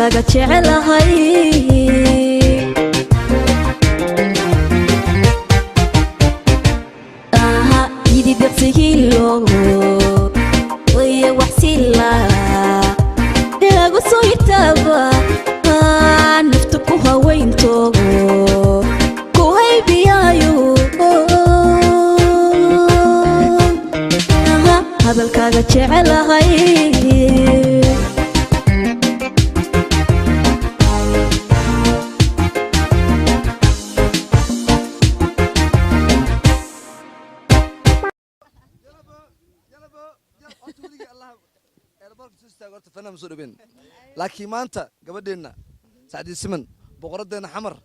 hadalkaaga jecelahay yidi deqsigilo waya waxsila lagu soo yirtaaba naftu ku haweynto ku haybiyayo hadalkaaga jecelahay فنان مسؤولين لكن ما أنت قبلنا سعدي سمن بقردنا حمر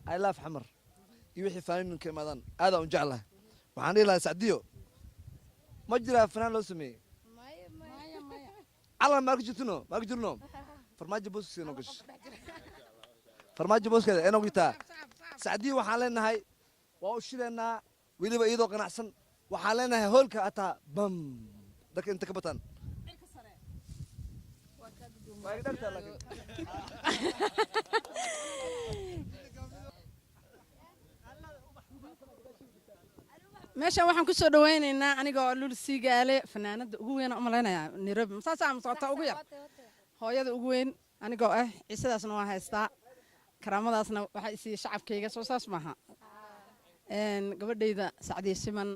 آلاف حمر يوحي فنان كمادان هذا ونجعله وعني له سعديو مجرى فنان لو سمي على ما رجعتنو ما رجعتنو فرماج بوس نقش فرماج بوس كذا أنا قلتها سعديو وحالنا هاي وأشيلنا ويلي بيدو قناعسن وحالنا هاي هولك أتا بام لكن أنت كبتان meeshan waxaan ku soo dhaweynaynaa anigoo lul siigaale fanaanada ugu weyn oo umaleynaya Nairobi masaasa socota ugu yar hooyada ugu weyn anigoo ciisadaasna waa haystaa karaamadaasna waxa isii shacabkayga soo saas maaha gabadhayda Sacdiye Siman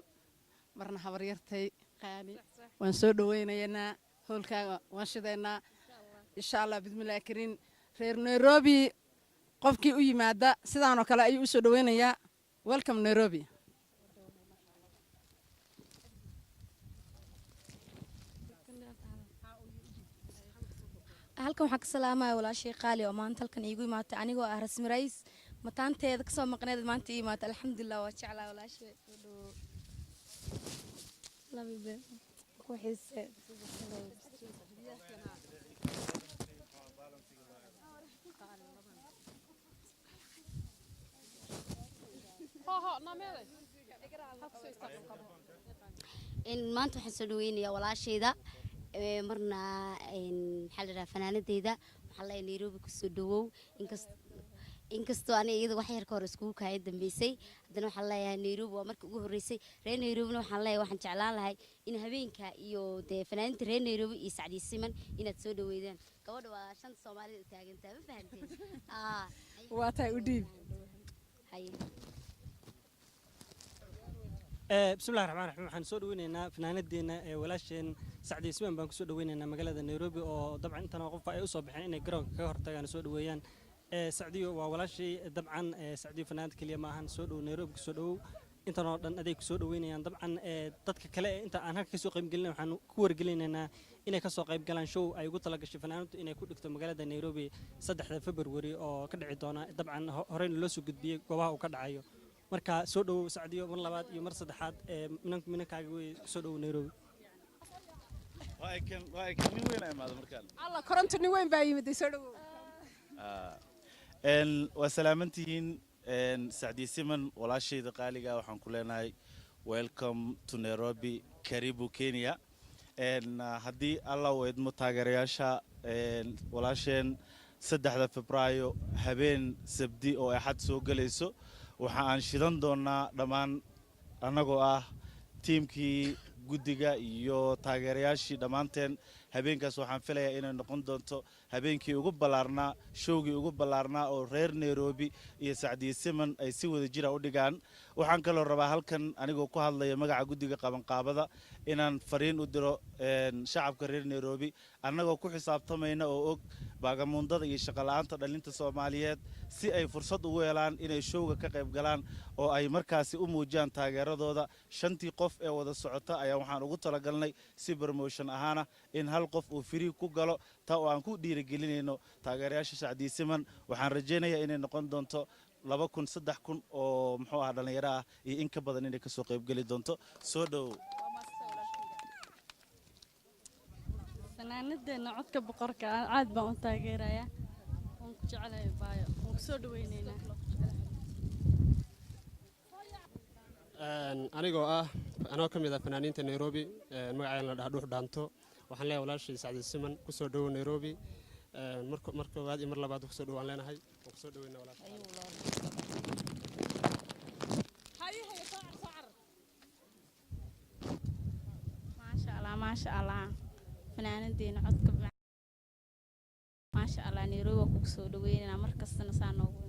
marna habar yartay qaali waan soo dhaweynaynaa hoolkaaga waan shideynaa insha Allah bismillaah karin reer Nairobi qofkii u yimaada sidaan oo kale ayuu u soo dhaweynayaa welcome Nairobi halkan waxaan ka salaamayaa walaashay qaali oo maanta halkan iigu imaatay anigoo ah rasmi rays mataanteeda ka soo maqneed maanta ii imaatay alxamdulilah waa jeclaa walaashay labibe ku xiise maanta waxaan soo dhaweynayaa walaashayda marna maxaa la fanaanadeyda waxaa la Nairobi ku soo dhawow inkastoo aniga iyada wax yar ka hor iskugu kaayay dambeysay hadana waxaa la leeyahay Nairobi waa markii ugu horeysay reer Nairobi waxaan leeyahay waxaan jeclaan lahay in habeenka iyo fanaanada reer Nairobi iyo Sacdiye Siman inaad soo dhaweydaan gabadha waa shan Soomaaliyeed u taagantaa ma fahanteen waa tahay u dhiib بسم الله الرحمن الرحيم waxaan soo dhaweynaynaa fanaanadeena walaasheen Sacdiye Siman baan ku soo dhaweynaynaa magaalada Nairobi oo dabcan intana qof ay u soo baxeen inay garoonka ka hortagaan soo dhaweeyaan Sacdiyo waa walaashay dabcan Sacdiyo fanaanad kaliya ma ahan soo dhaw Nairobi ku soo dhaw intana oo dhan aday ku soo dhaweynayaan dabcan dadka kale inta aan halka ka soo qayb galnay waxaan ku wargelinaynaa inay ka soo qayb galaan show ay ugu talagashay fanaanadu inay ku dhigto magaalada Nairobi 3 February oo ka dhici doona dabcan horey loo soo gudbiyay goobaha uu ka dhacayo marka soo dhaw Sacdiyo mar labaad iyo mar saddexaad minankaaga way soo dhaw Nairobi waa kan nin weyn ay maado markaan alla koronto nin weyn baa yimid soo dhaw waa salaamantihiin Sacdiye Siman walaashayda qaaliga waxaan ku leenahay welcome to Nairobi karibu Kenya haddii alla weydmo taageerayaasha walaasheen 3 Febraayo habeen sabdi oo axad soo galayso waxa aan shidan doonaa dhammaan annagoo ah tiimkii guddiga iyo taageerayaashii dhammaanteen habeenkaas waxaan filayaa inay noqon doonto habeenkii ugu ballaarnaa showgii ugu ballaarnaa oo reer Nairobi iyo Sacdiye Siman ay si wada jira u dhigaan waxaan kaloo rabaa halkan anigoo ku hadlaya magaca guddiga qabanqaabada inaan fariin u diro shacabka reer Nairobi annagoo ku xisaabtamayna oo og baagamuundada iyo shaqo la'aanta dhalinta Soomaaliyeed si ay fursad ugu helaan inay showga ka qayb galaan oo ay markaasi u muujiyaan taageeradooda shantii qof ee wada socota ayaa waxaan ugu talagalnay si promotion ahaana in hal qof uu free ku galo taa oo aan ku dhiirigelinayno taageerayaasha Sacdiye Siman waxaan rajaynayaa inay noqon doonto 2,000 3,000 oo muxuu ah dhalinyaro ah iyo in ka badan inay ka soo qayb gali doonto soo dhaw fanaanadeena codka boqorka aad baan u taageerayaa waan ku jecelahay baayo waan ku soo dhaweynaynaa anigoo anoo ka mid ah fanaaniinta Nairobi magacayna la dhaho Dhuux Dhaanto waxaan leeyahay walaashay Sacdiye Siman ku soo dhaw Nairobi marka koowaad iyo mar labaad ku soo dhawaan leenahay oo ku soo dhaweynaa walaashay ما شاء الله فنانتنا عدك ما شاء الله نيروبي وكسو دوينا مركز سنة نوغو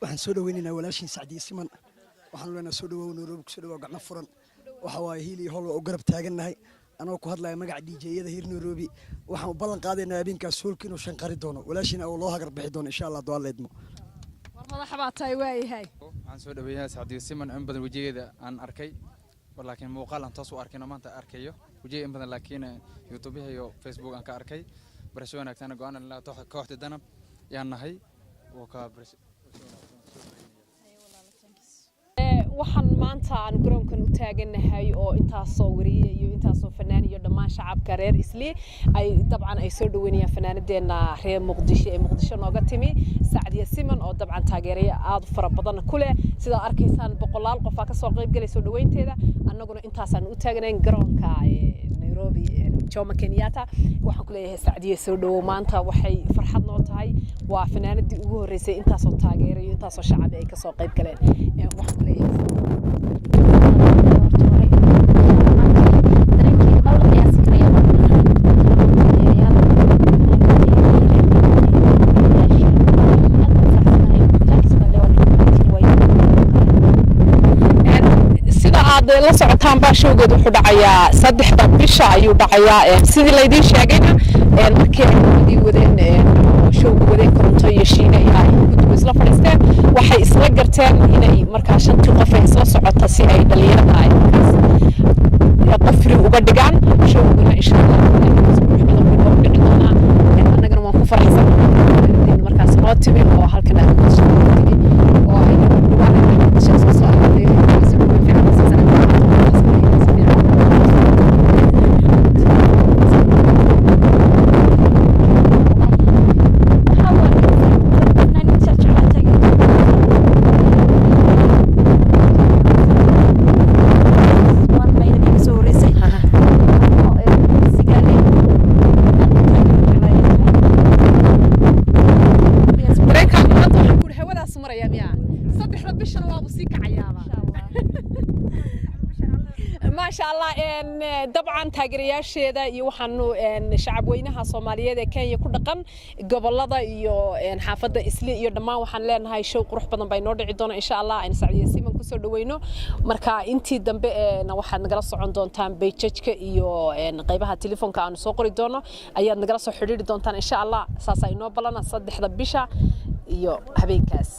waxaan soo dhaweynaynaa walaashin Sacdiye Siman waxaan leenahay soo dhawow Nairobi ku soo dhawow gacmo furan waxa waaye hiili hol oo garab taagannahay anoo ku hadlaya magaca DJ-yada hir Nairobi waxaan u ballan qaadaynaa habeenkaas hoolka inuu shanqari doono walaashin oo loo hagar bixi doono insha Allah doo leedmo madaxa baa tahay waayahay waxaan soo dhaweynayaa Sacdiye Siman in badan wajigeeda aan arkay laakiin muuqaal aan taas u arkayno maanta arkayo wajigeeda in badan laakiin YouTube iyo Facebook aan ka arkay barasho wanaagsan go'aan la kooxda danab yaan nahay oo ka waxaan maanta aan garoonkan u taaganahay oo intaasoo wariye iyo intaasoo fanaan iyo dhammaan shacabka reer Isli ay dabcan ay soo dhaweynayaan fanaanadeena reer Muqdisho ee Muqdisho nooga timi Sacdiye Siman oo dabcan taageeraya aad fara badan ku leh sida arkaysaan boqolaal qof ka soo qayb galay soo dhaweynteeda annaguna intaasaan u taaganayn garoonka Nairobi Jomo Kenyatta waxaan ku leeyahay Sacdiye soo dhawo maanta waxay farxad noo tahay waa fanaanadii ugu horeysay intaasoo taageerayo intaasoo shacab ay ka soo qayb galeen waxaan ku leeyahay la socotaan baa showgeed wuxuu dhacayaa 3 bisha ayuu dhacayaa sidii la idin sheegayna markii ay wadeen showga wadeen koronto iyo shiina ay gudub isla fadhiisteen waxay isla garteen inay markaa 5 qof ay isla socota si ay dhalinyarada ay qofri uga dhigaan showguna insha Allah annagana waan ku faraxsanahay markaas noo timi oo halkan aad ku soo timi oo ay dhawaan soo ما شاء الله طبعا taageerayaasheeda iyo waxaanu shacab weynaha Soomaaliyeed ee Kenya ku dhaqan gobolada iyo xaafada Isli iyo dhamaan waxaan leenahay show qurux badan bay noo dhici doona insha Allah aan Sacdiye Siman ku soo dhaweyno marka intii dambe waxaad nagala socon doontaan page-ka iyo qaybaha telefoonka aan soo qori doono ayaad nagala soo xiriiri doontaan insha Allah saas ay noo balana 3 bisha iyo habeenkaas